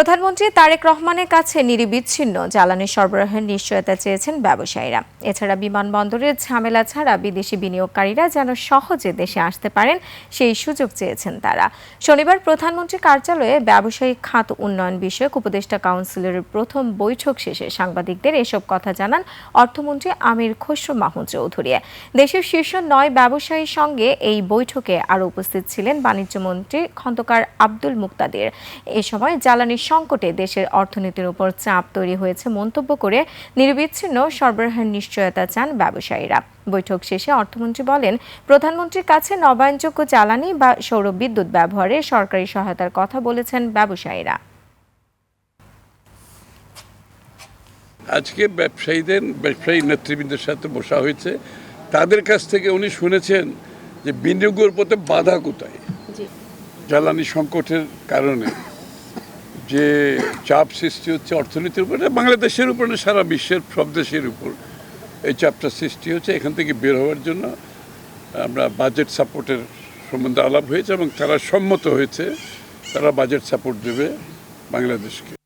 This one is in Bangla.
প্রধানমন্ত্রী তারেক রহমানের কাছে নিরবিচ্ছিন্ন জ্বালানি সরবরাহের নিশ্চয়তা চেয়েছেন ব্যবসায়ীরা। এছাড়া বিমানবন্দরের ঝামেলা ছাড়া বিদেশি বিনিয়োগকারীরা যেন সহজে দেশে আসতে পারেন সেই সুযোগ চেয়েছেন তারা। শনিবার প্রধানমন্ত্রী কার্যালয়ে ব্যবসায়িক খাত উন্নয়ন বিষয়ক উপদেষ্টা কাউন্সিলের প্রথম বৈঠক শেষে সাংবাদিকদের এসব কথা জানান অর্থমন্ত্রী আমির খসরু মাহমুদ চৌধুরী। দেশের শীর্ষ 9 ব্যবসায়ীর সঙ্গে এই বৈঠকে আরও উপস্থিত ছিলেন বাণিজ্যমন্ত্রী খন্দকার আব্দুল মুক্তাদির। এ সময় জ্বালানি সংকটে দেশের অর্থনীতির উপর চাপ তৈরি হয়েছে মন্তব্য করে নিরবিচ্ছিন্ন সরবরাহের নিশ্চয়তা চান ব্যবসায়ীরা। বৈঠক শেষে অর্থমন্ত্রী বলেন, প্রধানমন্ত্রীর কাছে নবায়নযোগ্য জ্বালানি বা সৌর বিদ্যুৎ ব্যবহারে সরকারি সহায়তার কথা বলেছেন ব্যবসায়ীরা। আজকে ব্যবসায়ী নেতৃবৃন্দের সাথে বসা হয়েছে, তাদের কাছ থেকে উনি শুনেছেন যে বিনিয়োগের পথে বাধা কোথায়। জ্বালানি সংকটের কারণে যে চাপ সৃষ্টি হচ্ছে অর্থনীতির উপরে, বাংলাদেশের উপর না সারা বিশ্বের সব দেশের উপর এই চাপটা সৃষ্টি হচ্ছে। এখান থেকে বের হওয়ার জন্য আমরা বাজেট সাপোর্টের সম্বন্ধে আলাপ হয়েছে এবং তারা সম্মত হয়েছে, তারা বাজেট সাপোর্ট দেবে বাংলাদেশকে।